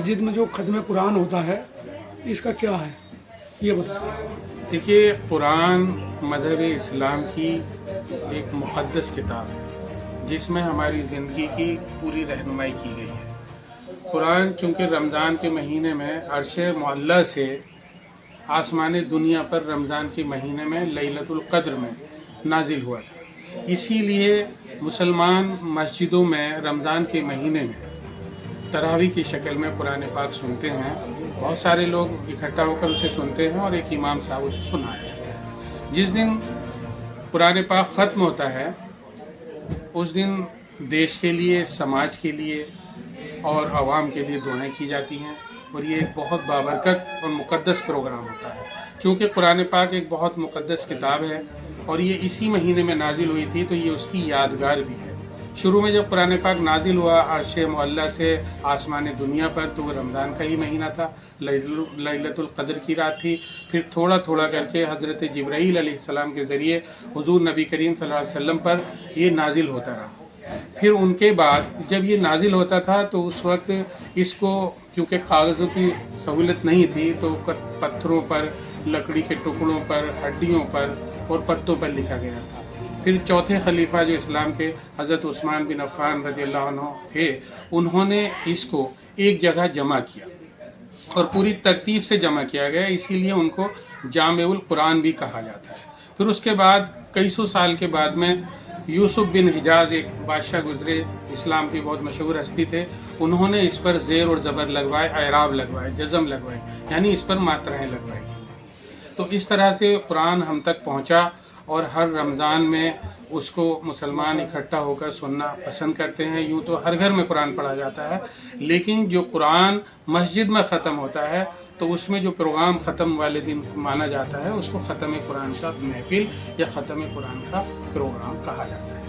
مسجد में जो ख़त्म कुरान होता है इसका क्या है ये बताइए। देखिए, कुरान मज़हब इस्लाम की एक मुक़द्दस किताब है जिसमें हमारी ज़िंदगी की पूरी रहनुमाई की गई है। कुरान चूँकि रमज़ान के महीने में अर्श मुअल्ला से आसमान दुनिया पर रमज़ान के महीने में लैलतुल क़द्र में नाजिल हुआ था, इसीलिए मुसलमान मस्जिदों में रमज़ान के महीने में तरावी की शक्ल में कुरान पाक सुनते हैं। बहुत सारे लोग इकट्ठा होकर उसे सुनते हैं और एक इमाम साहब उसे सुनाते हैं। जिस दिन कुरान पाक ख़त्म होता है उस दिन देश के लिए, समाज के लिए और आवाम के लिए दुआएं की जाती हैं और ये एक बहुत बाबरकत और मुक़द्दस प्रोग्राम होता है। चूँकि कुरान पाक एक बहुत मुक़द्दस किताब है और ये इसी महीने में नाजिल हुई थी तो ये उसकी यादगार भी है। शुरू में जब कुरान पाक नाजिल हुआ अर्श मुअल्ला से आसमान दुनिया पर तो वो रमज़ान का ही महीना था, लैलतुल क़द्र की रात थी। फिर थोड़ा थोड़ा करके हज़रत जिब्राईल अलैहिस्सलाम के ज़रिए हुज़ूर नबी करीम सल्लल्लाहु अलैहि वसल्लम पर ये नाजिल होता रहा। फिर उनके बाद जब ये नाजिल होता था तो उस वक्त इसको क्योंकि कागज़ों की सहूलत नहीं थी तो पत्थरों पर, लकड़ी के टुकड़ों पर, हड्डियों पर और पत्तों पर लिखा गया था। फिर चौथे खलीफा जो इस्लाम के हज़रत उस्मान बिन अफ़्फ़ान रज़ियल्लाहु अन्हु थे, उन्होंने इसको एक जगह जमा किया और पूरी तरतीब से जमा किया गया, इसीलिए उनको जामिउल कुरान भी कहा जाता है। फिर उसके बाद कई सौ साल के बाद में यूसुफ बिन हिजाज एक बादशाह गुजरे, इस्लाम की बहुत मशहूर हस्ती थे, उन्होंने इस पर ज़ेर और ज़बर लगवाए, एराब लगवाए, जज़म लगवाए, यानी इस पर मात्राएँ लगवाई। तो इस तरह से कुरान हम तक पहुँचा और हर रमज़ान में उसको मुसलमान इकट्ठा होकर सुनना पसंद करते हैं। यूँ तो हर घर में कुरान पढ़ा जाता है, लेकिन जो कुरान मस्जिद में ख़त्म होता है तो उसमें जो प्रोग्राम ख़त्म वाले दिन माना जाता है उसको ख़त्म कुरान का महफिल या ख़त्म कुरान का प्रोग्राम कहा जाता है।